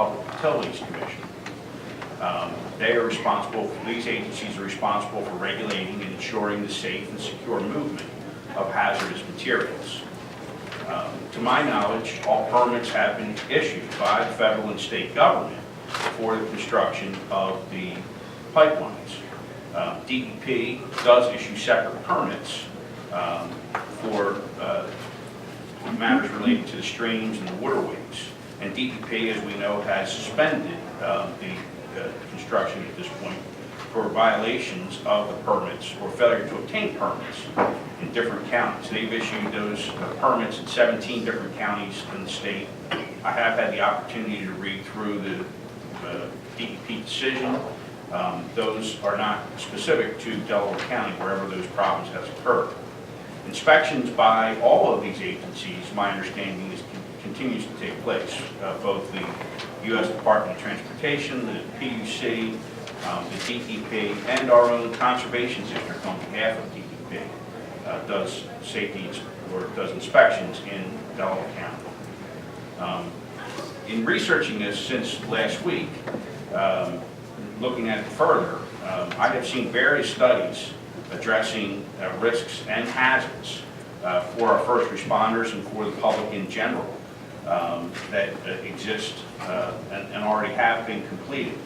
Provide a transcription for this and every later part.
Public Utilities Commission. They are responsible, these agencies are responsible for regulating and ensuring the safe and secure movement of hazardous materials. To my knowledge, all permits have been issued by the federal and state government for the construction of the pipelines. DEP does issue separate permits for matters related to the streams and the waterways. And DEP, as we know, has suspended the construction at this point for violations of the permits or failure to obtain permits in different counties. They've issued those permits in 17 different counties in the state. I have had the opportunity to read through the DEP decision. Those are not specific to Delaware County, wherever those problems has occurred. Inspections by all of these agencies, my understanding is, continues to take place. Both the U.S. Department of Transportation, the PUC, the DEP, and our own Conservation District on behalf of DEP does does inspections in Delaware County. In researching this since last week, looking at it further, I have seen various studies addressing risks and hazards for our first responders and for the public in general that exist and already have been completed.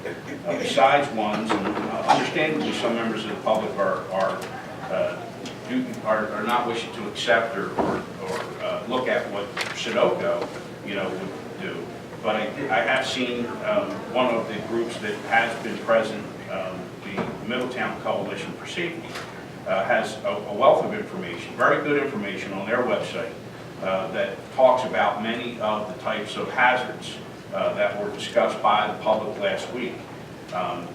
Besides ones, and understandably some members of the public are not wishing to accept or look at what Sunoco, would do. But I have seen one of the groups that has been present, the Middletown Coalition for Safety, has a wealth of information, very good information on their website that talks about many of the types of hazards that were discussed by the public last week.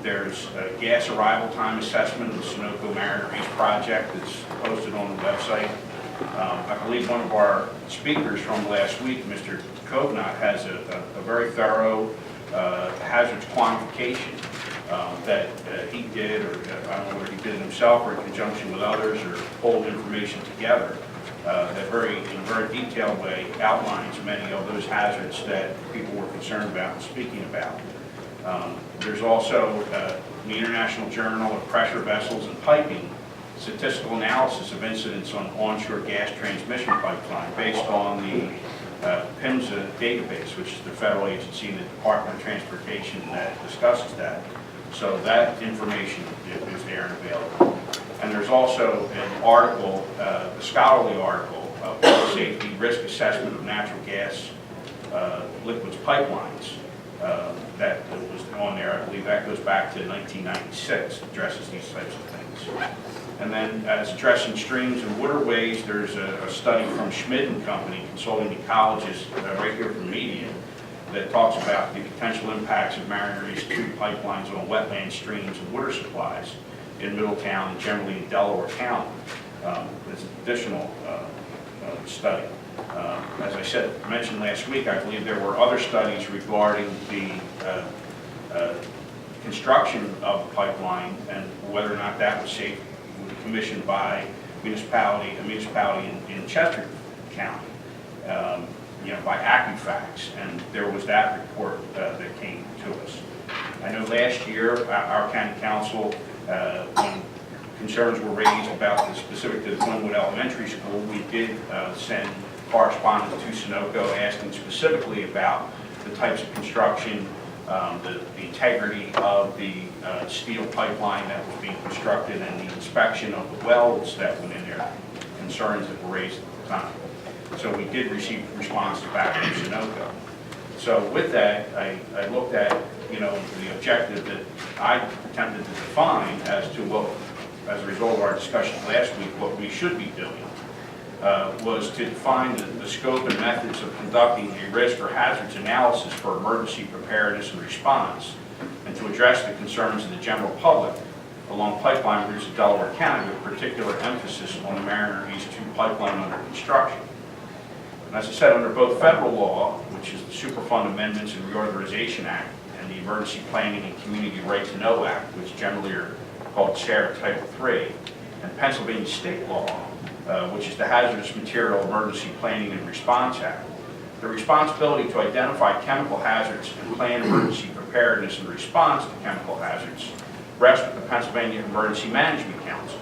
There's a gas arrival time assessment of the Sunoco Mariner East project that's posted on the website. I believe one of our speakers from last week, Mr. Kovnat, has a very thorough hazards quantification that he did, or I don't know whether he did it himself or in conjunction with others, or pulled information together that in a very detailed way outlines many of those hazards that people were concerned about and speaking about. There's also the International Journal of Pressure Vessels and Piping statistical analysis of incidents on onshore gas transmission pipeline based on the PHMSA database, which is the federal agency in the Department of Transportation that discusses that. So that information is there and available. And there's also an article, a scholarly article, Public Safety Risk Assessment of Natural Gas Liquids Pipelines that was on there. I believe that goes back to 1996, addresses these types of things. And then as addressing streams and waterways, there's a study from Schmidt and Company, consulting ecologists right here from Median, that talks about the potential impacts of Mariner East 2 pipelines on wetland streams and water supplies in Middletown and generally in Delaware County. There's an additional study. As I mentioned last week, I believe there were other studies regarding the construction of the pipeline and whether or not that was safe, commissioned by a municipality in Chester County, by Accufax, and there was that report that came to us. I know last year our county council, when concerns were raised about the specific to the Glenwood Elementary School, we did send correspondence to Sunoco asking specifically about the types of construction, the integrity of the steel pipeline that was being constructed, and the inspection of the welds that went in there, concerns that were raised at the time. So we did receive response back from Sunoco. So with that, I looked at, the objective that I attempted to define as to what, as a result of our discussion last week, what we should be doing. Was to define the scope and methods of conducting a risk or hazards analysis for emergency preparedness and response, and to address the concerns of the general public along pipeline routes of Delaware County, with particular emphasis on the Mariner East 2 pipeline under construction. And as I said, under both federal law, which is the Superfund Amendments and Reorganization Act, and the Emergency Planning and Community Right to Know Act, which generally are called SARE Title III, and Pennsylvania state law, which is the Hazardous Material Emergency Planning and Response Act. The responsibility to identify chemical hazards and plan emergency preparedness and response to chemical hazards rests with the Pennsylvania Emergency Management Council.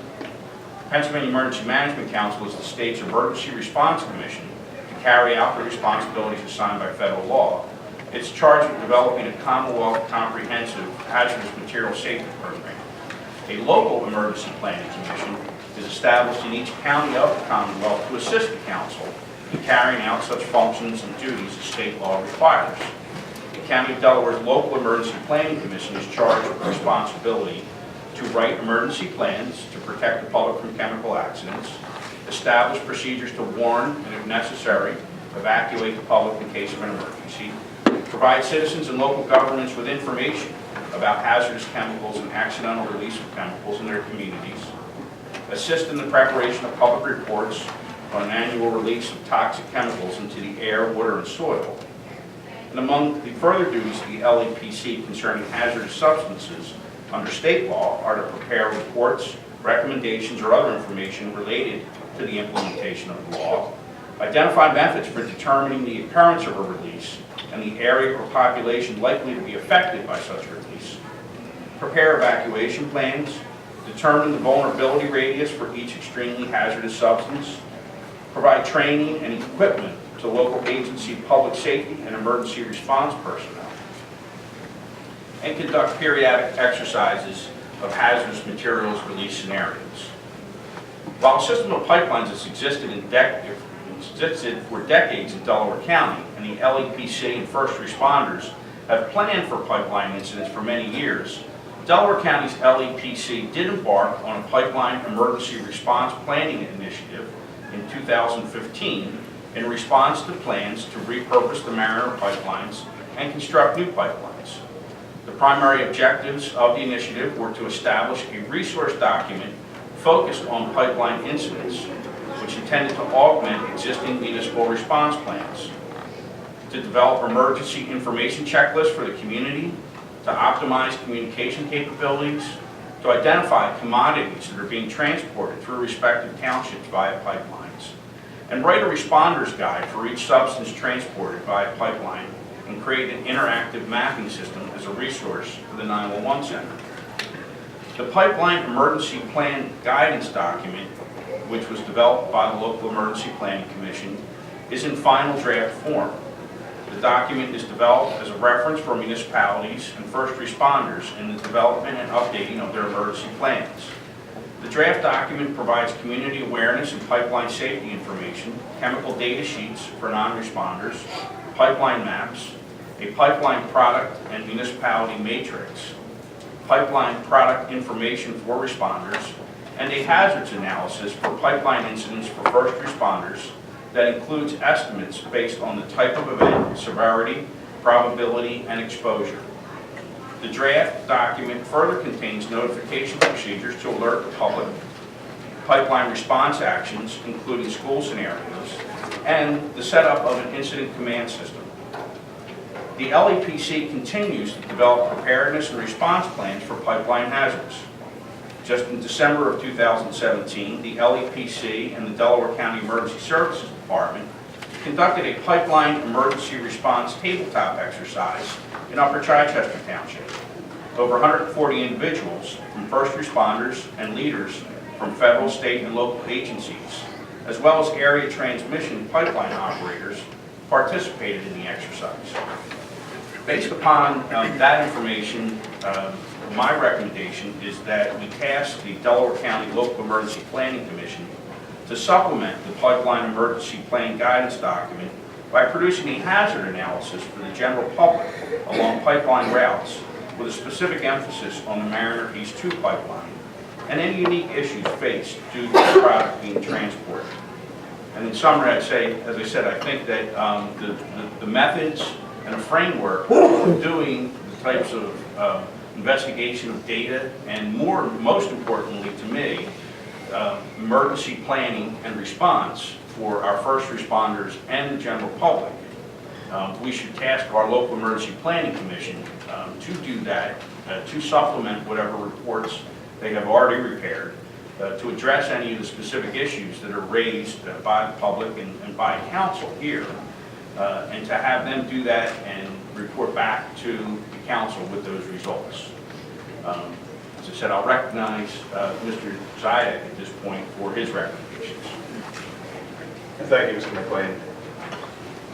Pennsylvania Emergency Management Council is the state's emergency response commission to carry out the responsibilities assigned by federal law. It's charged with developing a Commonwealth comprehensive hazardous material safety program. A local emergency planning commission is established in each county of the Commonwealth to assist the council in carrying out such functions and duties as state law requires. The County of Delaware's local emergency planning commission is charged with the responsibility to write emergency plans to protect the public from chemical accidents, establish procedures to warn and, if necessary, evacuate the public in case of an emergency, provide citizens and local governments with information about hazardous chemicals and accidental release of chemicals in their communities, assist in the preparation of public reports on an annual release of toxic chemicals into the air, water, and soil. And among the further duties of the LEPC concerning hazardous substances under state law are to prepare reports, recommendations, or other information related to the implementation of the law, identify methods for determining the occurrence of a release and the area or population likely to be affected by such release, prepare evacuation plans, determine the vulnerability radius for each extremely hazardous substance, provide training and equipment to local agency public safety and emergency response personnel, and conduct periodic exercises of hazardous materials release scenarios. While a system of pipelines has existed for decades in Delaware County, and the LEPC and first responders have planned for pipeline incidents for many years, Delaware County's LEPC did embark on a pipeline emergency response planning initiative in 2015 in response to plans to repurpose the Mariner pipelines and construct new pipelines. The primary objectives of the initiative were to establish a resource document focused on pipeline incidents, which intended to augment existing municipal response plans, to develop emergency information checklists for the community, to optimize communication capabilities, to identify commodities that are being transported through respective townships via pipelines, and write a responder's guide for each substance transported via pipeline and create an interactive mapping system as a resource for the 911 center. The Pipeline Emergency Plan Guidance document, which was developed by the local Emergency Planning Commission, is in final draft form. The document is developed as a reference for municipalities and first responders in the development and updating of their emergency plans. The draft document provides community awareness and pipeline safety information, chemical data sheets for non-responders, pipeline maps, a pipeline product and municipality matrix, pipeline product information for responders, and a hazards analysis for pipeline incidents for first responders that includes estimates based on the type of event, severity, probability, and exposure. The draft document further contains notification procedures to alert the public, pipeline response actions, including school scenarios, and the setup of an incident command system. The LEPC continues to develop preparedness and response plans for pipeline hazards. Just in December of 2017, the LEPC and the Delaware County Emergency Services Department conducted a pipeline emergency response tabletop exercise in Upper Chichester Township. Over 140 individuals from first responders and leaders from federal, state, and local agencies, as well as area transmission pipeline operators, participated in the exercise. Based upon that information, my recommendation is that we task the Delaware County Local Emergency Planning Commission to supplement the Pipeline Emergency Plan Guidance document by producing a hazard analysis for the general public along pipeline routes with a specific emphasis on the Mariner East 2 pipeline and any unique issues faced due to the product being transported. And in summary, I'd say, as I said, I think that the methods and a framework for doing the types of investigation of data, and most importantly to me, emergency planning and response for our first responders and the general public. We should task our local emergency planning commission to do that, to supplement whatever reports they have already prepared, to address any of the specific issues that are raised by the public and by council here, and to have them do that and report back to the council with those results. As I said, I'll recognize Mr. Zayek at this point for his recommendations. Thank you, Mr. McLean.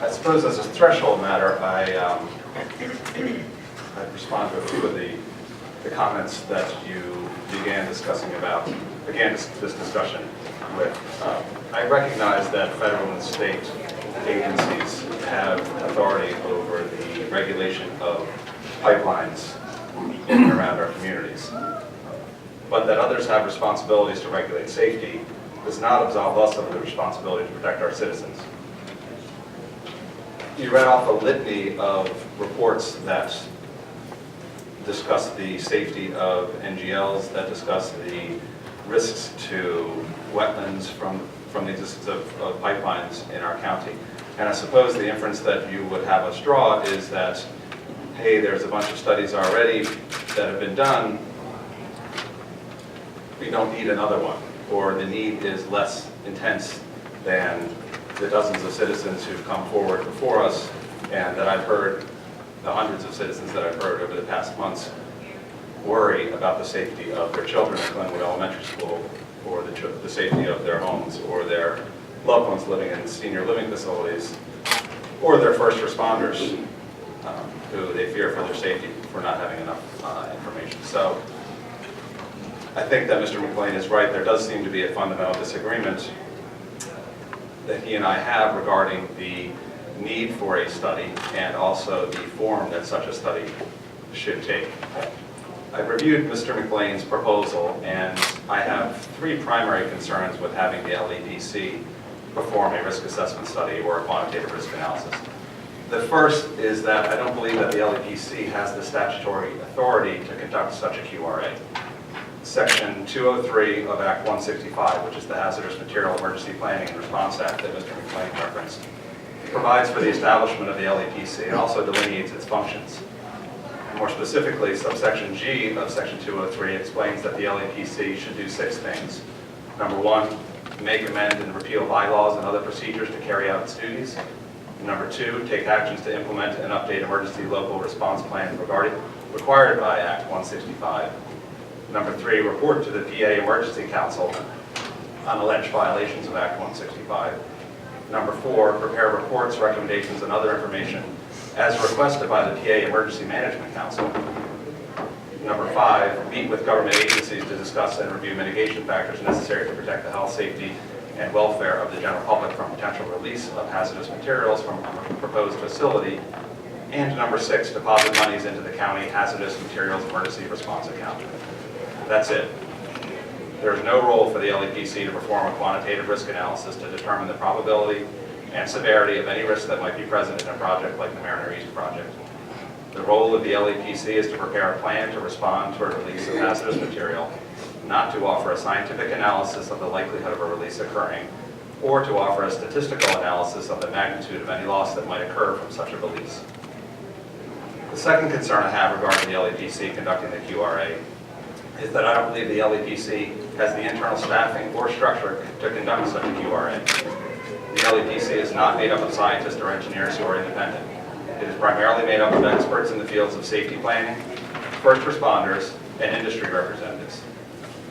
I suppose as a threshold matter, I'd respond to a few of the comments that you began this discussion with. I recognize that federal and state agencies have authority over the regulation of pipelines in and around our communities. But that others have responsibilities to regulate safety does not absolve us of the responsibility to protect our citizens. You read off a litany of reports that discuss the safety of NGLs, that discuss the risks to wetlands from the existence of pipelines in our county. And I suppose the inference that you would have us draw is that, hey, there's a bunch of studies already that have been done, we don't need another one, or the need is less intense than the dozens of citizens who've come forward before us, and that I've heard, the hundreds of citizens that I've heard over the past months worry about the safety of their children at Glenwood Elementary School, or the safety of their homes, or their loved ones living in senior living facilities, or their first responders who they fear for their safety for not having enough information. So I think that Mr. McLean is right. There does seem to be a fundamental disagreement that he and I have regarding the need for a study and also the form that such a study should take. I've reviewed Mr. McLean's proposal, and I have three primary concerns with having the LEPC perform a risk assessment study or a quantitative risk analysis. The first is that I don't believe that the LEPC has the statutory authority to conduct such a QRA. Section 203 of Act 165, which is the Hazardous Material Emergency Planning and Response Act that Mr. McLean referenced, provides for the establishment of the LEPC and also delineates its functions. More specifically, subsection G of Section 203 explains that the LEPC should do 6 things. Number 1, make, amend, and repeal bylaws and other procedures to carry out its duties. Number 2, take actions to implement and update emergency local response plans required by Act 165. Number 3, report to the PA Emergency Council on alleged violations of Act 165. Number 4, prepare reports, recommendations, and other information as requested by the PA Emergency Management Council. Number 5, meet with government agencies to discuss and review mitigation factors necessary to protect the health, safety, and welfare of the general public from potential release of hazardous materials from a proposed facility. And number 6, deposit monies into the county hazardous materials emergency response account. That's it. There is no role for the LEPC to perform a quantitative risk analysis to determine the probability and severity of any risk that might be present in a project like the Mariner East project. The role of the LEPC is to prepare a plan to respond to a release of hazardous material, not to offer a scientific analysis of the likelihood of a release occurring, or to offer a statistical analysis of the magnitude of any loss that might occur from such a release. The second concern I have regarding the LEPC conducting the QRA is that I don't believe the LEPC has the internal staffing or structure to conduct such a QRA. The LEPC is not made up of scientists or engineers who are independent. It is primarily made up of experts in the fields of safety planning, first responders, and industry representatives.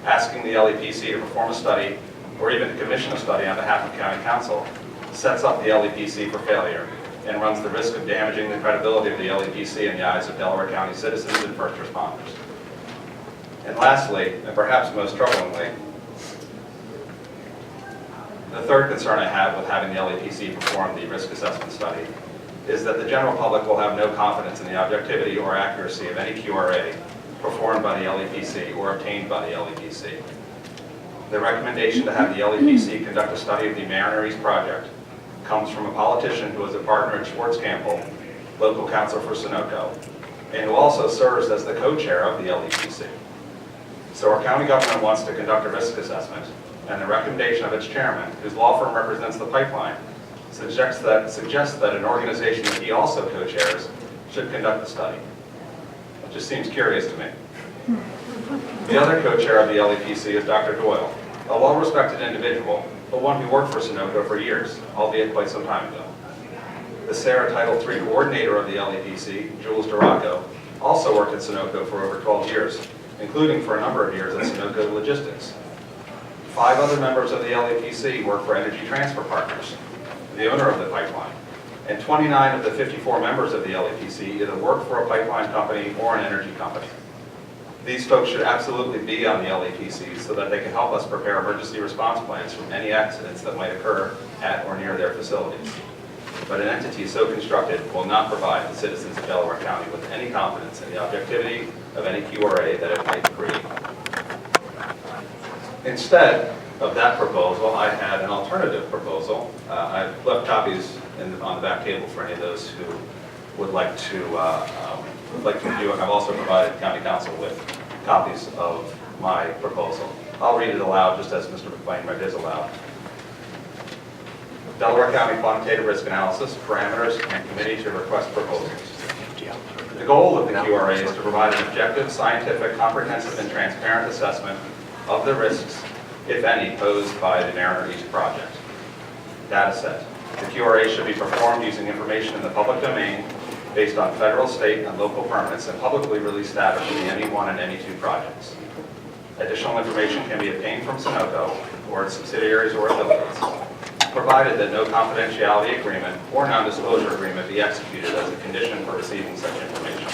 Asking the LEPC to perform a study, or even to commission a study on behalf of County Council, sets up the LEPC for failure and runs the risk of damaging the credibility of the LEPC in the eyes of Delaware County citizens and first responders. And lastly, and perhaps most troublingly, the third concern I have with having the LEPC perform the risk assessment study is that the general public will have no confidence in the objectivity or accuracy of any QRA performed by the LEPC or obtained by the LEPC. The recommendation to have the LEPC conduct a study of the Mariner East project comes from a politician who is a partner in Schwartz Campbell, local counsel for Sunoco, and who also serves as the co-chair of the LEPC. So our county government wants to conduct a risk assessment, and the recommendation of its chairman, whose law firm represents the pipeline, suggests that an organization that he also co-chairs should conduct the study. It just seems curious to me. The other co-chair of the LEPC is Dr. Doyle, a well-respected individual, but one who worked for Sunoco for years, albeit quite some time ago. The SARA Title III coordinator of the LEPC, Jules Duraco, also worked at Sunoco for over 12 years, including for a number of years at Sunoco Logistics. 5 other members of the LEPC work for Energy Transfer Partners, the owner of the pipeline, and 29 of the 54 members of the LEPC either work for a pipeline company or an energy company. These folks should absolutely be on the LEPC so that they can help us prepare emergency response plans from any accidents that might occur at or near their facilities. But an entity so constructed will not provide the citizens of Delaware County with any confidence in the objectivity of any QRA that it might create. Instead of that proposal, I had an alternative proposal. I've left copies on the back table for any of those who would like to review it. I've also provided County Council with copies of my proposal. I'll read it aloud just as Mr. McLean read his aloud. Delaware County Quantitative Risk Analysis, Parameters, and Committee to Request Proposals. The goal of the QRA is to provide an objective, scientific, comprehensive, and transparent assessment of the risks, if any, posed by the Mariner East project. Data set. The QRA should be performed using information in the public domain based on federal, state, and local permits and publicly released data for the NE1 and NE2 projects. Additional information can be obtained from Sunoco or its subsidiaries or affiliates, provided that no confidentiality agreement or non-disclosure agreement be executed as a condition for receiving such information.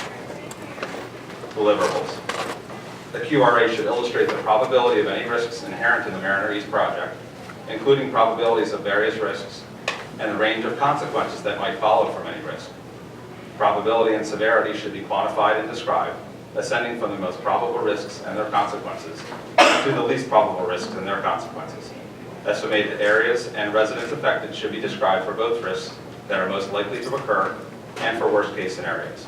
Deliverables. The QRA should illustrate the probability of any risks inherent in the Mariner East project, including probabilities of various risks, and the range of consequences that might follow from any risk. Probability and severity should be quantified and described, ascending from the most probable risks and their consequences to the least probable risks and their consequences. Estimated areas and residents affected should be described for both risks that are most likely to occur and for worst-case scenarios.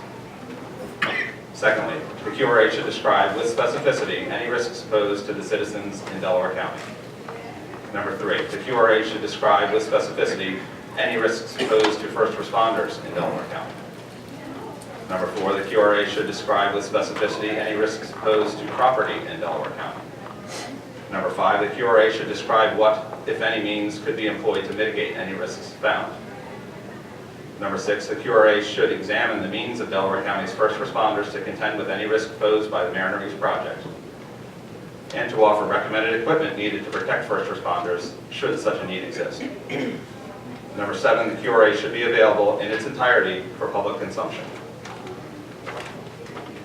Secondly, the QRA should describe with specificity any risks posed to the citizens in Delaware County. Number 3, the QRA should describe with specificity any risks posed to first responders in Delaware County. Number 4, the QRA should describe with specificity any risks posed to property in Delaware County. Number 5, the QRA should describe what, if any, means could be employed to mitigate any risks found. Number 6, the QRA should examine the means of Delaware County's first responders to contend with any risk posed by the Mariner East project, and to offer recommended equipment needed to protect first responders should such a need exist. Number 7, the QRA should be available in its entirety for public consumption.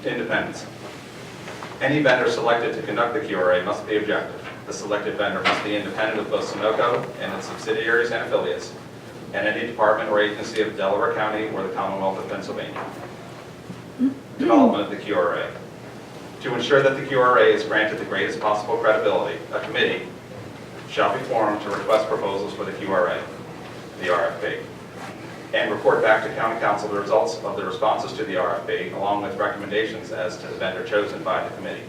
Independence. Any vendor selected to conduct the QRA must be objective. The selected vendor must be independent of both Sunoco and its subsidiaries and affiliates, and any department or agency of Delaware County or the Commonwealth of Pennsylvania. Development of the QRA. To ensure that the QRA is granted the greatest possible credibility, a committee shall be formed to request proposals for the QRA, the RFP, and report back to County Council the results of the responses to the RFP, along with recommendations as to the vendor chosen by the committee.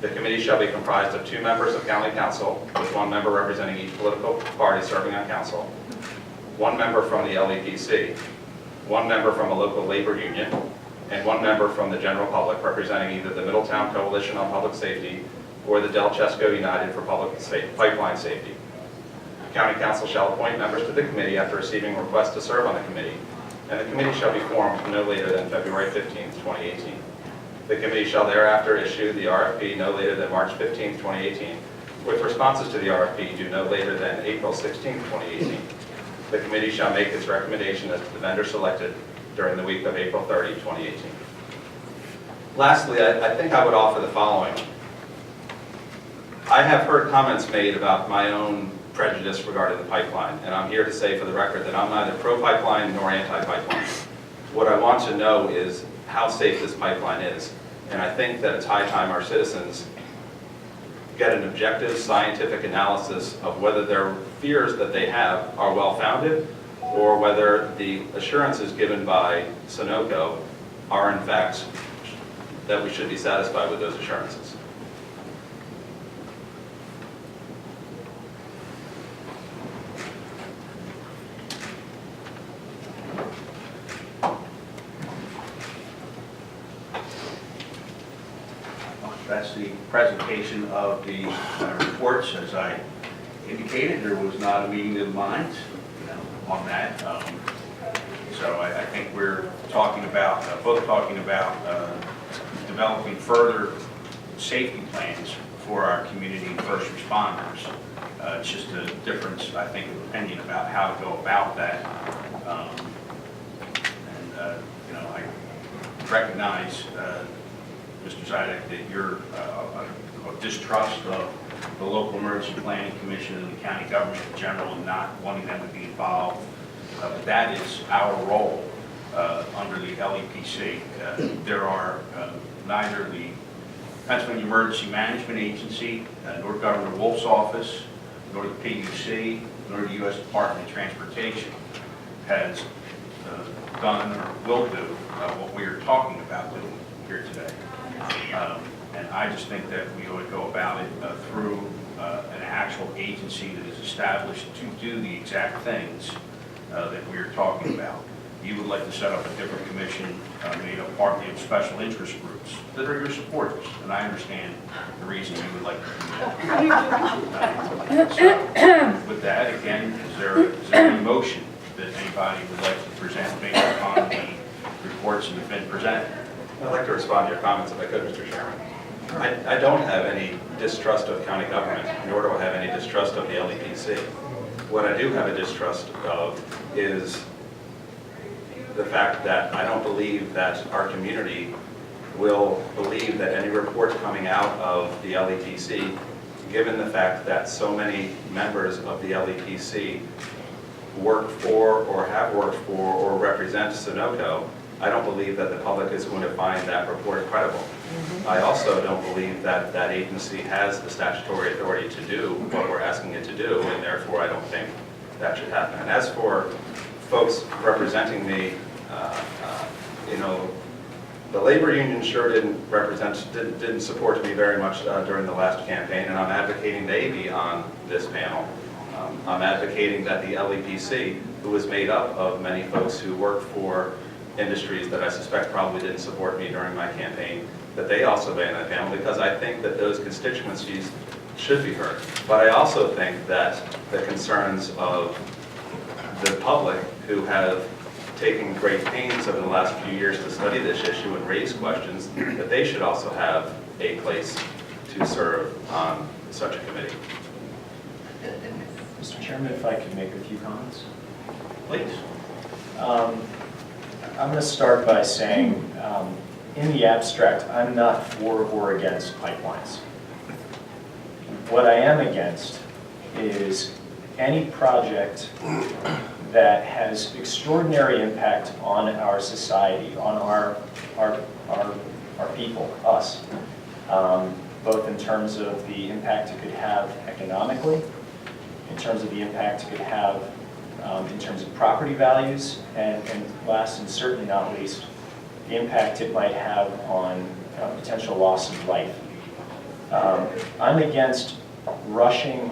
The committee shall be comprised of 2 members of County Council, with 1 member representing each political party serving on council, 1 member from the LEPC, 1 member from a local labor union, and 1 member from the general public representing either the Middletown Coalition on Public Safety or the Del Chesco United for Pipeline Safety. County Council shall appoint members to the committee after receiving requests to serve on the committee, and the committee shall be formed no later than February 15, 2018. The committee shall thereafter issue the RFP no later than March 15, 2018, with responses to the RFP due no later than April 16, 2018. The committee shall make its recommendation as to the vendor selected during the week of April 30, 2018. Lastly, I think I would offer the following. I have heard comments made about my own prejudice regarding the pipeline, and I'm here to say for the record that I'm neither pro-pipeline nor anti-pipeline. What I want to know is how safe this pipeline is, and I think that it's high time our citizens get an objective scientific analysis of whether their fears that they have are well-founded or whether the assurances given by Sunoco are in fact that we should be satisfied with those assurances. That's the presentation of the reports. As I indicated, there was not a meeting of the minds, on that. So I think we're talking about, both talking about developing further safety plans for our community and first responders. It's just a difference, I think, of opinion about how to go about that. You know, I recognize, Mr. Zidek, that you're a distrust of the local emergency planning commission and the county government in general and not wanting them to be involved. But that is our role under the LEPC. There are neither the Pennsylvania Emergency Management Agency, nor Governor Wolf's office, nor the PUC, nor the U.S. Department of Transportation has done or will do what we are talking about doing here today. And I just think that we ought to go about it through an actual agency that is established to do the exact things that we are talking about. You would like to set up a different commission made up partly of special interest groups that are your supporters, and I understand the reason you would like to do that. So, with that, again, is there any motion that anybody would like to present based upon the reports that have been presented? I'd like to respond to your comments if I could, Mr. Chairman. I don't have any distrust of county government, nor do I have any distrust of the LEPC. What I do have a distrust of is the fact that I don't believe that our community will believe that any report coming out of the LEPC, given the fact that so many members of the LEPC work for or have worked for or represent Sunoco, I don't believe that the public is going to find that report credible. I also don't believe that that agency has the statutory authority to do what we're asking it to do, and therefore I don't think that should happen. And as for folks representing me, you know, the labor union sure didn't support me very much during the last campaign, and I'm advocating they be on this panel. I'm advocating that the LEPC, who is made up of many folks who work for industries that I suspect probably didn't support me during my campaign, that they also be on that panel, because I think that those constituencies should be heard. But I also think that the concerns of the public who have taken great pains over the last few years to study this issue and raise questions, that they should also have a place to serve on such a committee. Mr. Chairman, if I could make a few comments. Please. I'm going to start by saying, in the abstract, I'm not for or against pipelines. What I am against is any project that has extraordinary impact on our society, on our people, us, both in terms of the impact it could have economically, in terms of the impact it could have in terms of property values, and last and certainly not least, the impact it might have on potential loss of life. I'm against rushing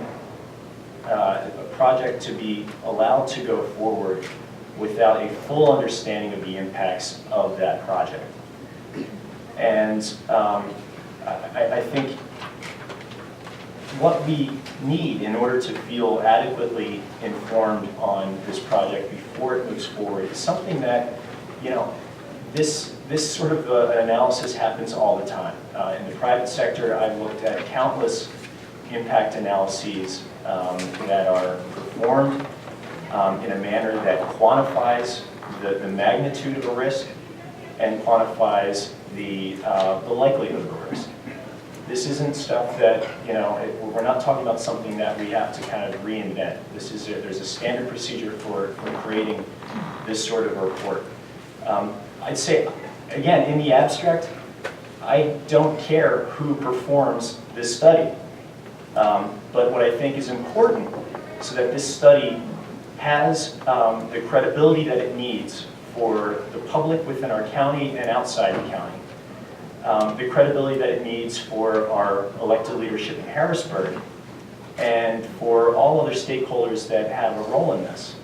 a project to be allowed to go forward without a full understanding of the impacts of that project. And I think what we need in order to feel adequately informed on this project before it moves forward is something that, you know, this sort of analysis happens all the time. In the private sector, I've looked at countless impact analyses that are performed in a manner that quantifies the magnitude of a risk and quantifies the likelihood of a risk. This isn't stuff that, you know, we're not talking about something that we have to kind of reinvent. There's a standard procedure for creating this sort of report. I'd say, again, in the abstract, I don't care who performs this study. But what I think is important so that this study has the credibility that it needs for the public within our county and outside the county, the credibility that it needs for our elected leadership in Harrisburg, and for all other stakeholders that have a role in this.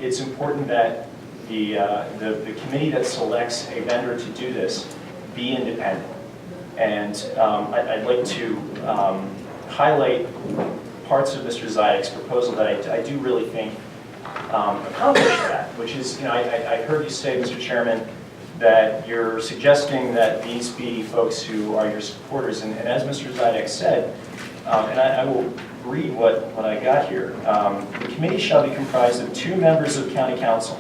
It's important that the committee that selects a vendor to do this be independent. And I'd like to highlight parts of Mr. Zidek's proposal that I do really think accomplish that, which is, I heard you say, Mr. Chairman, that you're suggesting that these be folks who are your supporters, and as Mr. Zidek said, and I will read what I got here. The committee shall be comprised of 2 members of county council.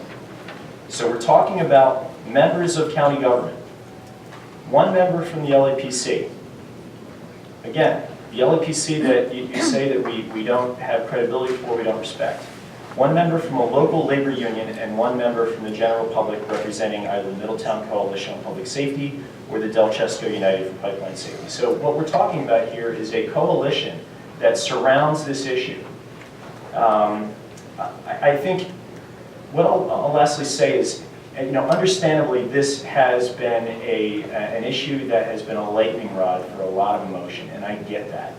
So we're talking about members of county government. 1 member from the LAPC. Again, the LAPC that you say that we don't have credibility for, we don't respect. 1 member from a local labor union and 1 member from the general public representing either the Middletown Coalition on Public Safety or the Del Chesco United for Pipeline Safety. So what we're talking about here is a coalition that surrounds this issue. I think what I'll lastly say is, understandably, this has been an issue that has been a lightning rod for a lot of emotion, and I get that.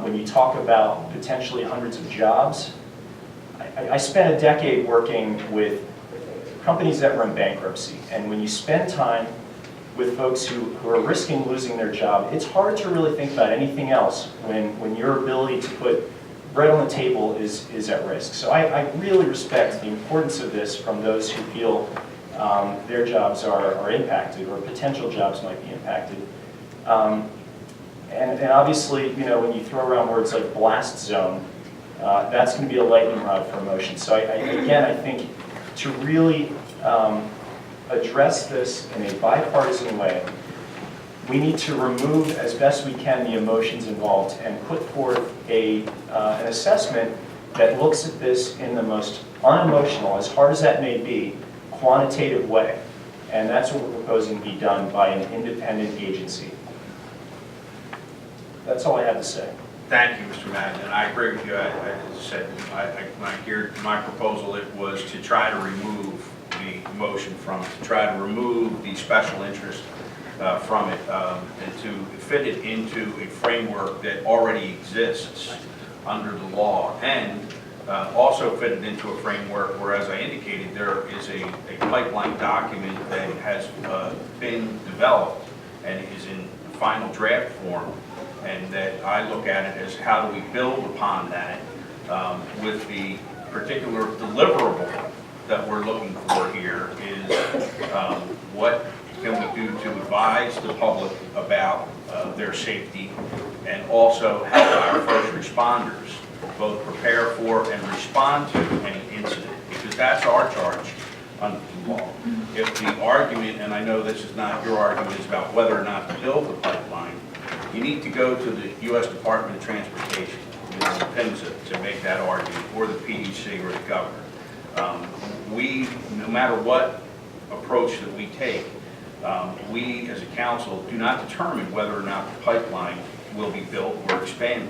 When you talk about potentially hundreds of jobs, I spent a decade working with companies that were in bankruptcy, and when you spend time with folks who are risking losing their job, it's hard to really think about anything else when your ability to put bread on the table is at risk. So I really respect the importance of this from those who feel their jobs are impacted or potential jobs might be impacted. And obviously, when you throw around words like blast zone, that's going to be a lightning rod for emotion. So again, I think to really address this in a bipartisan way, we need to remove as best we can the emotions involved and put forth an assessment that looks at this in the most unemotional, as hard as that may be, quantitative way. And that's what we're proposing to be done by an independent agency. That's all I have to say. Thank you, Mr. Madden, and I agree with you. As I said, when I heard my proposal, it was to try to remove the motion from it, to try to remove the special interest from it, and to fit it into a framework that already exists under the law, and also fit it into a framework where, as I indicated, there is a pipeline document that has been developed and is in final draft form, and that I look at it as how do we build upon that with the particular deliverable that we're looking for here is what can we do to advise the public about their safety, and also help our first responders both prepare for and respond to any incident, because that's our charge under the law. If the argument, and I know this is not your argument, is about whether or not to build the pipeline, you need to go to the U.S. Department of Transportation, PHMSA, to make that argument, or the PUC or the governor. We, no matter what approach that we take, we as a council do not determine whether or not the pipeline will be built or expanded.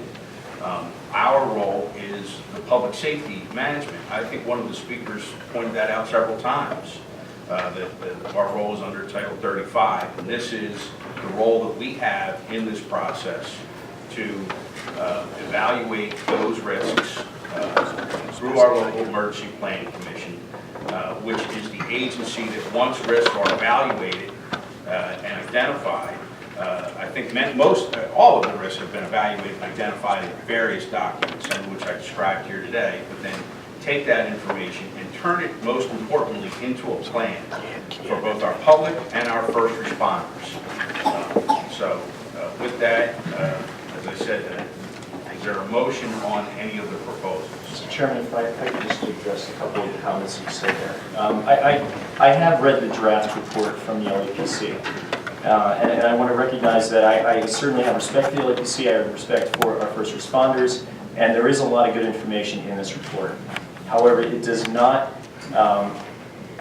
Our role is the public safety management. I think one of the speakers pointed that out several times, that our role is under Title 35. And this is the role that we have in this process to evaluate those risks through our local emergency planning commission, which is the agency that once risks are evaluated and identified, I think all of the risks have been evaluated and identified in various documents, some of which I described here today, but then take that information and turn it, most importantly, into a plan for both our public and our first responders. With that, as I said, is there a motion on any of the proposals? Mr. Chairman, if I could just address a couple of the comments you said there. I have read the draft report from the LAPC, and I want to recognize that I certainly have respect for the LAPC, I have respect for our first responders, and there is a lot of good information in this report. However, it does not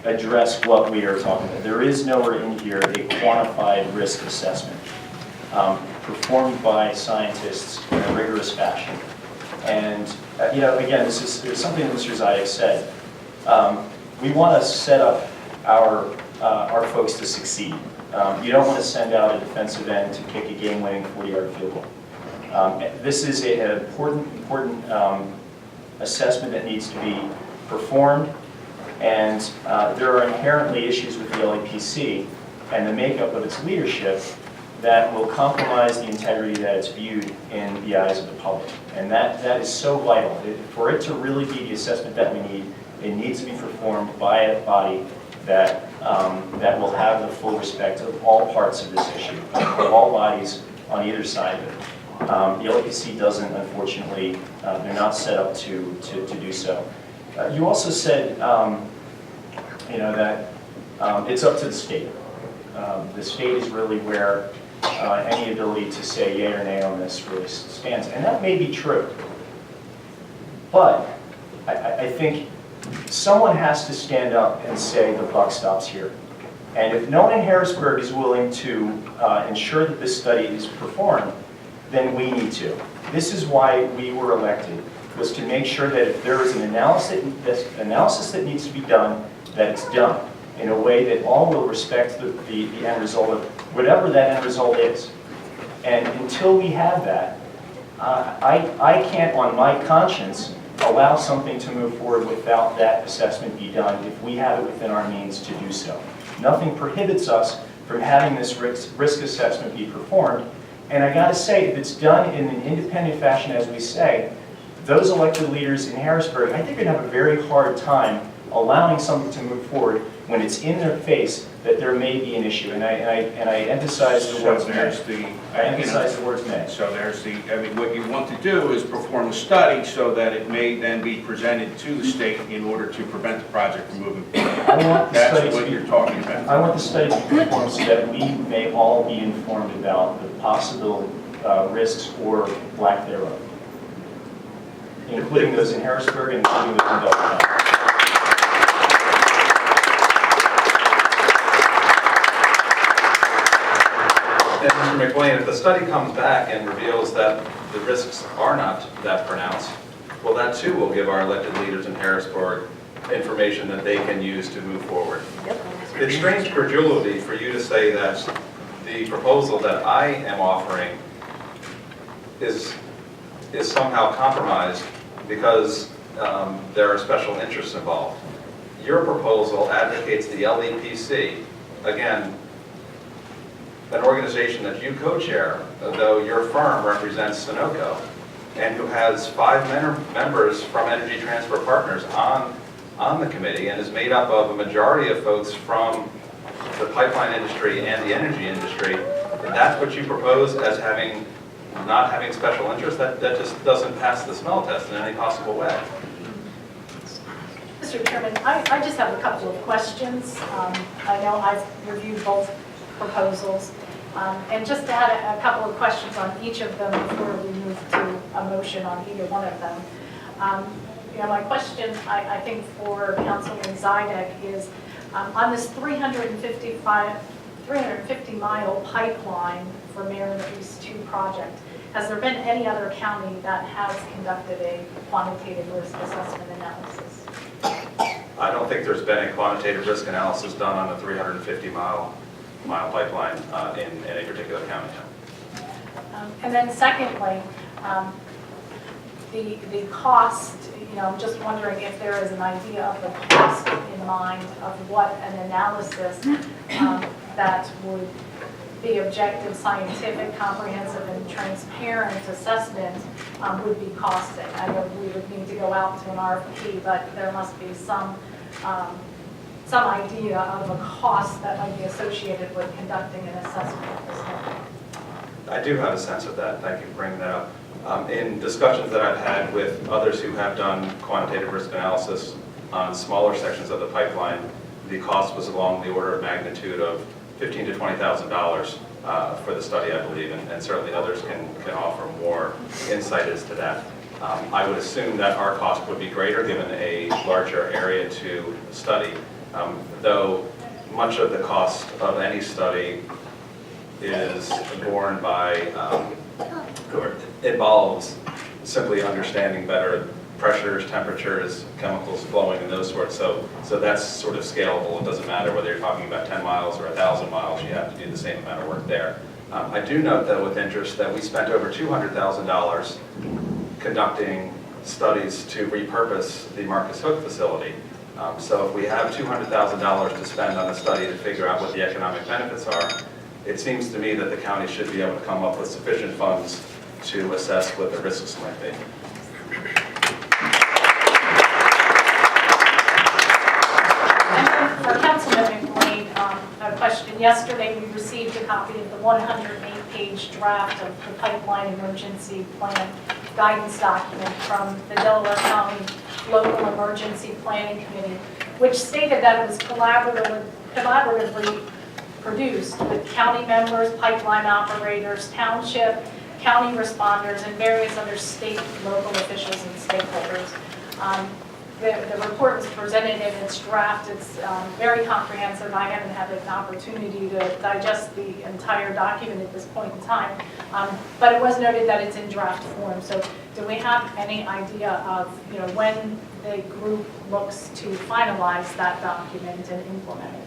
address what we are talking about. There is nowhere in here a quantified risk assessment performed by scientists in a rigorous fashion. And again, this is something that Mr. Zidek said. We want to set up our folks to succeed. You don't want to send out a defensive end to kick a game-winning 40-yard field goal. This is an important assessment that needs to be performed, and there are inherently issues with the LAPC and the makeup of its leadership that will compromise the integrity that it's viewed in the eyes of the public. And that is so vital. For it to really be the assessment that we need, It needs to be performed by a body that, that will have the full respect of all parts of this issue, of all bodies on either side of it. The LAPC doesn't, unfortunately, they're not set up to do so. You also said, you know, that it's up to the state. The state is really where any ability to say yay or nay on this really stands. And that may be true. But I think someone has to stand up and say the buck stops here. And if no one in Harrisburg is willing to ensure that this study is performed, then we need to. This is why we were elected, was to make sure that if there is an analysis that needs to be done, that it's done in a way that all will respect the end result of whatever that end result is. And until we have that, I can't, on my conscience, allow something to move forward without that assessment be done if we have it within our means to do so. Nothing prohibits us from having this risk assessment be performed. And I gotta say, if it's done in an independent fashion, as we say, those elected leaders in Harrisburg, I think, are gonna have a very hard time allowing something to move forward when it's in their face that there may be an issue. And I emphasize the words may. I emphasize the words may. So there's the, I mean, what you want to do is perform a study so that it may then be presented to the state in order to prevent the project from moving forward. I want the study That's to what be- you're talking about. I want the study to be performed so that we may all be informed about the possible risks or lack thereof, including those in Harrisburg and including those in Delaware County. And Mr. McLean, if the study comes back and reveals that the risks are not that pronounced, well, that too will give our elected leaders in Harrisburg information that they can use to move forward. It's strange credulity for you to say that the proposal that I am offering is somehow compromised because there are special interests involved. Your proposal advocates the LEPC, again, an organization that you co-chair, though your firm represents Sunoco, and who has 5 members from Energy Transfer Partners on the committee, and is made up of a majority of folks from the pipeline industry and the energy industry. And that's what you propose as not having special interest? That just doesn't pass the smell test in any possible way. Mr. Chairman, I just have a couple of questions. I know I've reviewed both proposals, and just to add a couple of questions on each of them before we move to a motion on either one of them. You know, my question, I think, for Councilman Zidek is, on this 350-mile pipeline for Mariner East 2 project, has there been any other county that has conducted a quantitative risk assessment analysis? I don't think there's been a quantitative risk analysis done on a 350-mile pipeline in any particular county. And then secondly, the cost, you know, I'm just wondering if there is an idea of the cost in mind of what an analysis that would be objective, scientific, comprehensive, and transparent assessment would be costing. I know we would need to go out to an RFP, but there must be some idea of a cost that might be associated with conducting an assessment of this type. I do have a sense of that. Thank you for bringing that up. In discussions that I've had with others who have done quantitative risk analysis on smaller sections of the pipeline, the cost was along the order of magnitude of $15,000 to $20,000 for the study, I believe, and certainly others can offer more insight as to that. I would assume that our cost would be greater given a larger area to study, though much of the cost of any study is borne by, or involves simply understanding better pressures, temperatures, chemicals flowing, and those sorts. So that's sort of scalable. It doesn't matter whether you're talking about 10 miles or 1,000 miles, you have to do the same amount of work there. I do note, though, with interest that we spent over $200,000 conducting studies to repurpose the Marcus Hook facility. So if we have $200,000 to spend on a study to figure out what the economic benefits are, it seems to me that the county should be able to come up with sufficient funds to assess what the risks might be. For Councilman McLean, a question. Yesterday, we received a copy of the 108-page draft of the Pipeline Emergency Plan guidance document from the Delaware County Local Emergency Planning Committee, which stated that it was collaboratively produced with county members, pipeline operators, township, county responders, and various other state, local officials and stakeholders. The report was presented in its draft. It's very comprehensive. I haven't had an opportunity to digest the entire document at this point in time, but it was noted that it's in draft form. So do we have any idea of when the group looks to finalize that document and implement it?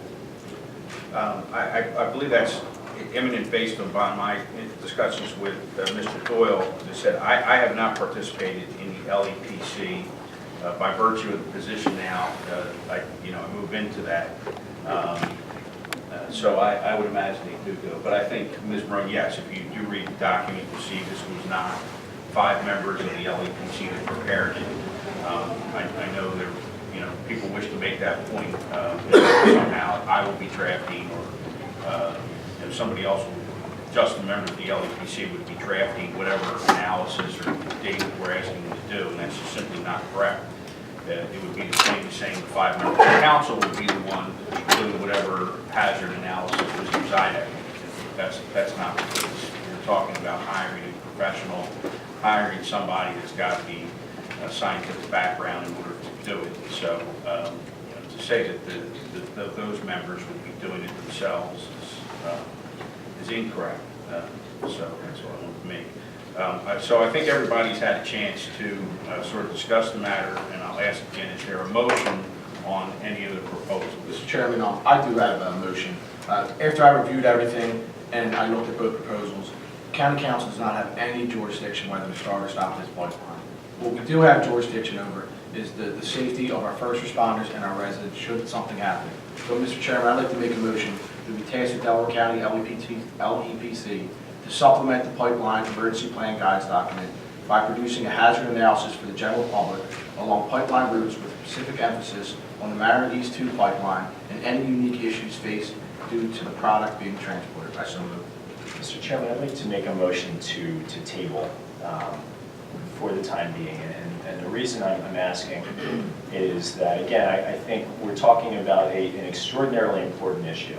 I believe that's imminent based upon my discussions with Mr. Doyle. As I said, I have not participated in the LEPC. By virtue of the position now, I move into that. So I would imagine they do go. But I think, Ms. Brown, yes, if you do read the document, you'll see this was not 5 members of the LEPC that prepared it. I know there, people wish to make that point somehow. I will be drafting, or somebody else, just a member of the LEPC would be drafting whatever analysis or data we're asking them to do, and that's just simply not correct. It would be the same as saying the 5 members of the council would be the one doing whatever hazard analysis was Zidek. That's not the case. We're talking about hiring a professional, hiring somebody that's got the scientific background in order to do it. So to say that those members would be doing it themselves is incorrect. So that's what I want to make. So I think everybody's had a chance to sort of discuss the matter, and I'll ask again, is there a motion on any of the proposals? Mr. Chairman, I do have a motion. After I reviewed everything and I looked at both proposals, County Council does not have any jurisdiction whether to start or stop this pipeline. What we do have jurisdiction over is the safety of our first responders and our residents should something happen. So, Mr. Chairman, I'd like to make a motion to be tasked with Delaware County LEPC to supplement the pipeline emergency plan guidance document by producing a hazard analysis for the general public along pipeline routes with specific emphasis on the Mariner East 2 pipeline and any unique issues faced due to the product being transported. I so move. Mr. Chairman, I'd like to make a motion to table for the time being. And the reason I'm asking is that, again, I think we're talking about an extraordinarily important issue.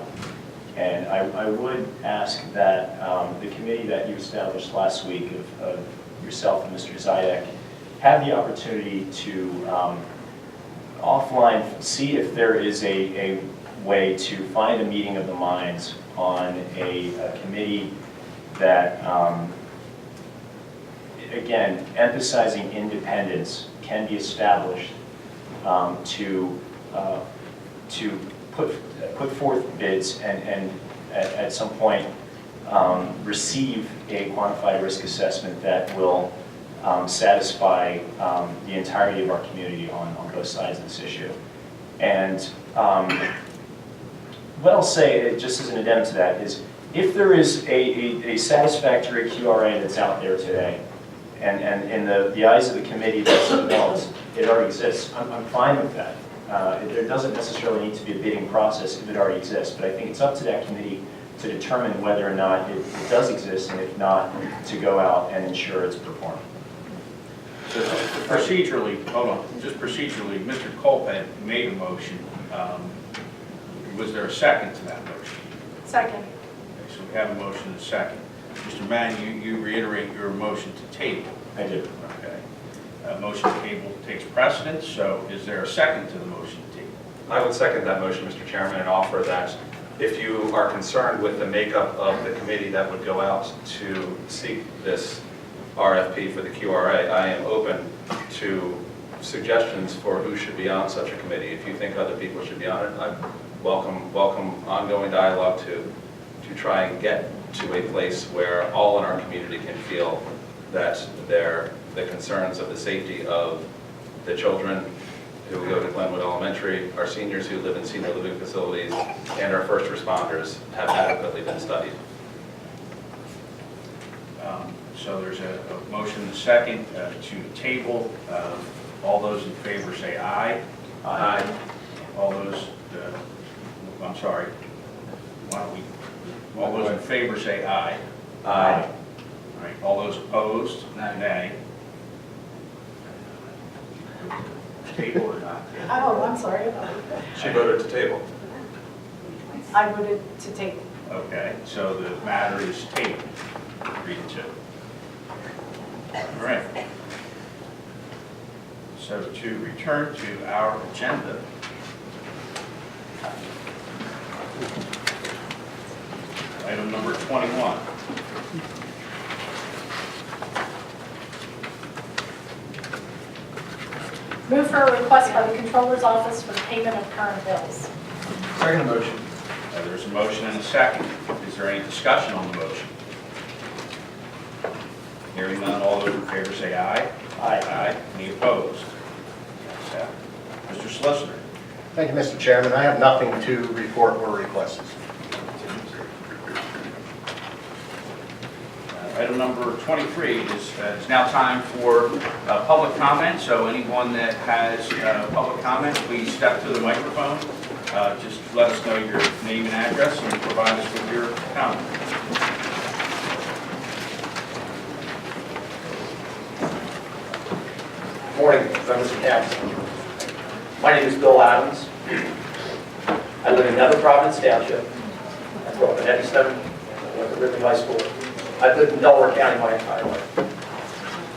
And I would ask that the committee that you established last week of yourself and Mr. Zidek have the opportunity to offline see if there is a way to find a meeting of the minds on a committee that, again, emphasizing independence can be established to put forth bids and at some point receive a quantified risk assessment that will satisfy the entirety of our community on both sides of this issue. And what I'll say, just as an addendum to that, is if there is a satisfactory QRA that's out there today, and in the eyes of the committee that's developed, it already exists, I'm fine with that. There doesn't necessarily need to be a bidding process if it already exists, but I think it's up to that committee to determine whether or not it does exist, and if not, to go out and ensure it's performed. So procedurally, hold on, just procedurally, Mr. Culp had made a motion. Was there a second to that motion? Second. Okay, so we have a motion and a second. Mr. Mann, you reiterate your motion to table. I do. Okay. Motion to table takes precedence, so is there a second to the motion to table? I would second that motion, Mr. Chairman, and offer that if you are concerned with the makeup of the committee that would go out to seek this RFP for the QRA, I am open to suggestions for who should be on such a committee. If you think other people should be on it, I welcome ongoing dialogue to try and get to a place where all in our community can feel that the concerns of the safety of the children who go to Glenwood Elementary, our seniors who live in senior living facilities, and our first responders have adequately been studied. So there's a motion and a second to table. All those in favor say aye. Aye. All those I'm sorry. Why don't we, all those in favor say aye. Aye. All right, all those opposed? Nay. Table or not? Oh, I'm sorry. She voted to table. I voted to take. Okay, so the matter is tabled, 3-2. All right. So to return to our agenda. Item number 21. Move for a request by the Controller's Office for the payment of current bills. Second motion. There's a motion and a second. Is there any discussion on the motion? Hearing none, all those in favor say aye. Aye. Aye. Any opposed? Ayes have it. Mr. Solicitor. Thank you, Mr. Chairman. I have nothing to report or request. Item number 23 is it's now time for public comment. So anyone that has public comment, please step to the microphone. Just let us know your name and address and provide us with your comment. Morning, members of council. My name is Bill Adams. I live in Nether Providence Township. I grew up in Eddystone. I went to Ridley High School. I've lived in Delaware County my entire life.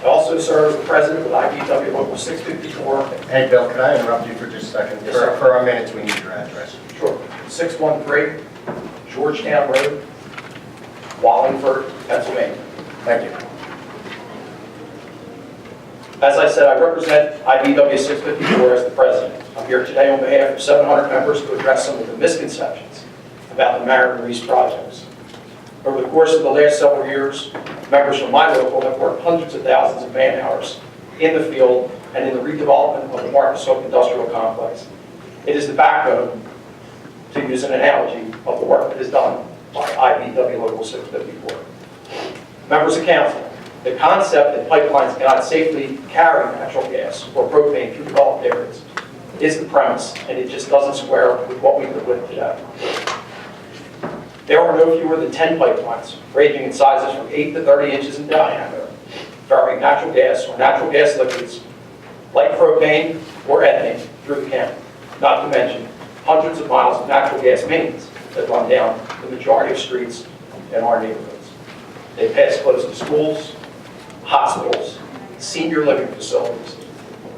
I also serve as the president of IBW Local 654. Hey, Bill, can I interrupt you for just a second? Yes, sir. For our minutes, we need your address. Sure. 613 Georgetown Road, Wallingford, Pennsylvania. Thank you. As I said, I represent IBW 654 as the president. I'm here today on behalf of 700 members to address some of the misconceptions about the Mariner East projects. Over the course of the last several years, members from my local have worked hundreds of thousands of man hours in the field and in the redevelopment of the Marcus Hook Industrial Complex. It is the backbone, to use an analogy, of the work that is done by IBW Local 654. Members of council, the concept that pipelines cannot safely carry natural gas or propane through developed areas is the premise, and it just doesn't square with what we live with today. There are no fewer than 10 pipelines, ranging in sizes from 8 to 30 inches in diameter, carrying natural gas or natural gas liquids like propane or ethane through the county, not to mention hundreds of miles of natural gas mains that run down the majority of streets in our neighborhoods. They pass close to schools, hospitals, senior living facilities,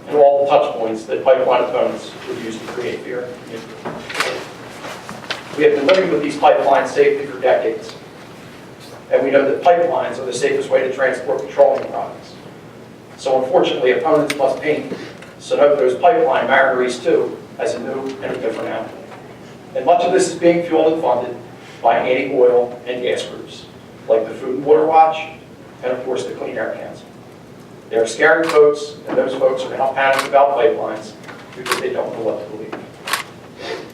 and all the touch points that pipeline opponents would use to create fear. We have been living with these pipelines safely for decades, and we know that pipelines are the safest way to transport petroleum products. So unfortunately, opponents must paint Sunoco's pipeline, Mariner East 2, as a new and a different animal. And much of this is being fueled and funded by anti-oil and gas groups, like the Food and Water Watch, and of course the Clean Air Council. They are scaring folks, and those folks are now panicking about pipelines because they don't know what to believe.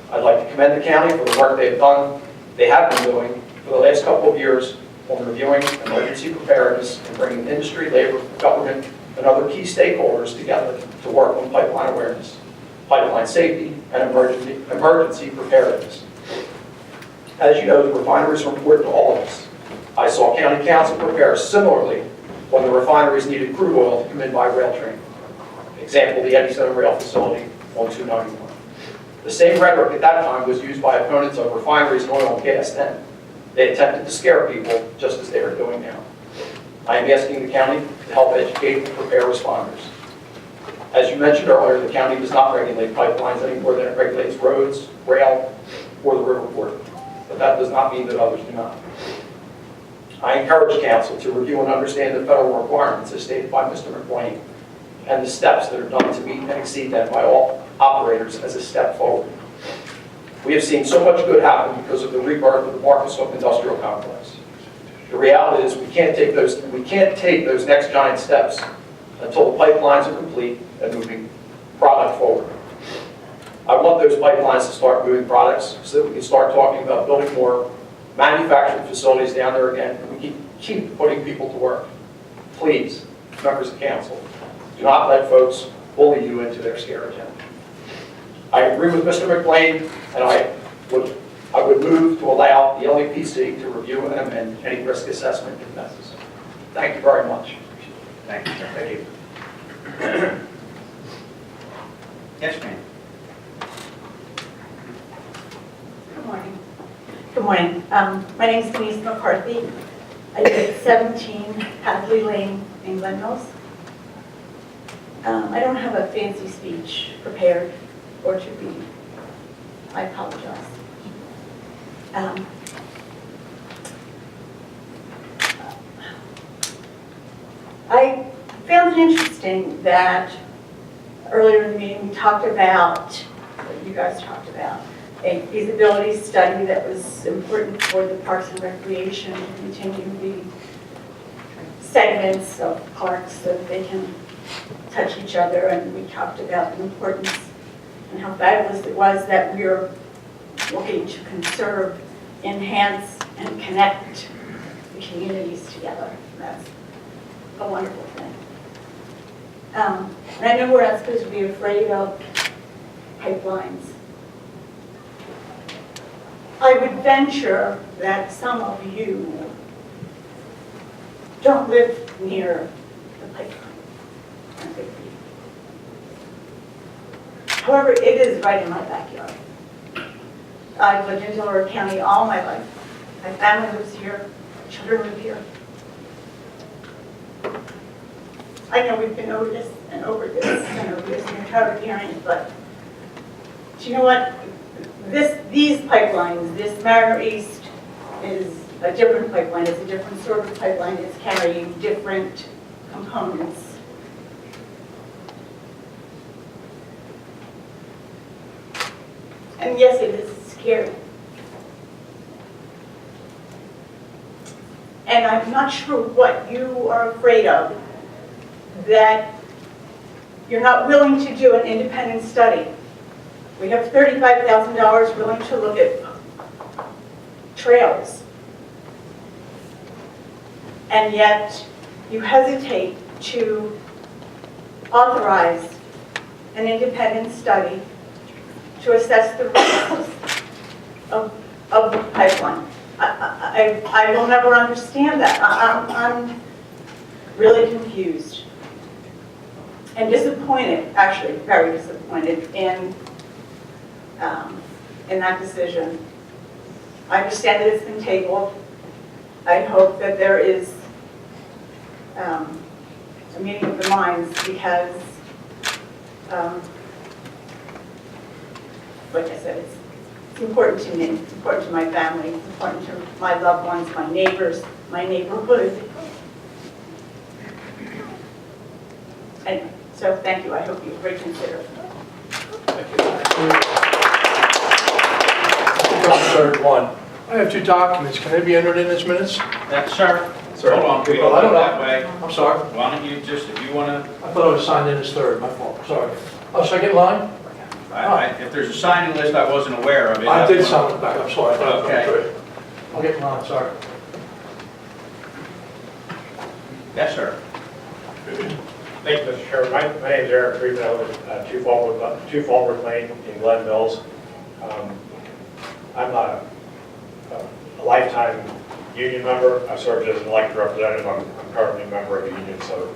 I'd like to commend the county for the work they've done, they have been doing for the last couple of years on reviewing emergency preparedness and bringing industry, labor, government, and other key stakeholders together to work on pipeline awareness, pipeline safety, and emergency preparedness. As you know, the refineries are important to all of us. I saw county council prepare similarly when the refineries needed crude oil to come in by rail train. Example, the Eddystone Rail Facility on 291. The same rhetoric at that time was used by opponents of refineries and oil and gas then. They attempted to scare people just as they are doing now. I am asking the county to help educate and prepare responders. As you mentioned earlier, the county does not regulate pipelines any more than it regulates roads, rail, or the river port. But that does not mean that others do not. I encourage council to review and understand the federal requirements as stated by Mr. McBlain and the steps that are done to meet and exceed them by all operators as a step forward. We have seen so much good happen because of the rebirth of the Marcus Hook Industrial Complex. The reality is we can't take those next giant steps until the pipelines are complete and moving product forward. I want those pipelines to start moving products so that we can start talking about building more manufacturing facilities down there again, and we can keep putting people to work. Please, members of council, do not let folks bully you into their scare agenda. I agree with Mr. McBlain, and I would I would move to allow the LEPC to review and amend any risk assessment if necessary. Thank you very much. Thank you, sir. Thank you. Yes, ma'am. Good morning. Good morning. My name is Denise McCarthy. I live at 17 Hadley Lane in Glen Mills. I don't have a fancy speech prepared or to read. I apologize. I found it interesting that earlier in the meeting we talked about, what you guys talked about, a feasibility study that was important for the Parks and Recreation to continue the segments of parks so that they can touch each other. And we talked about the importance and how fabulous it was that we're looking to conserve, enhance, and connect the communities together. That's a wonderful thing. And I know we're not supposed to be afraid of pipelines. I would venture that some of you don't live near the pipeline. However, it is right in my backyard. I've lived in Delaware County all my life. My family lives here, my children live here. I know we've been over this and over this and over this the entire hearing, but do you know what? These pipelines, this Mariner East is a different pipeline. It's a different sort of pipeline. It's carrying different components. And yes, it is scary. And I'm not sure what you are afraid of, that you're not willing to do an independent study. We have $35,000 willing to look at trails. And yet you hesitate to authorize an independent study to assess the risks of the pipeline. I will never understand that. I'm really confused and disappointed, actually very disappointed in that decision. I understand that it's been tabled. I hope that there is a meeting of the minds because, like I said, it's important to me, it's important to my family, it's important to my loved ones, my neighbors, my neighborhood. Anyway, so thank you. I hope you reconsider. Third one. I have two documents. Can they be entered in as minutes? Sir, Sir. hold on, we Well, don't I go don't that know. way. I'm sorry. Why don't you just, if you want to, I thought I was signed in as third. My fault. Sorry. Oh, should I get in line? if there's a signing list I wasn't aware of it. I did sign it back. I'm sorry. I thought I was Okay. third. I'll get in line. Sorry. Yes, sir. Thank you, Mr. Chairman. My name is Eric Friedman. I live at 2 Fallbrook Lane in Glen Mills. I'm a lifetime union member. I've served as an elected representative. I'm currently a member of the union, so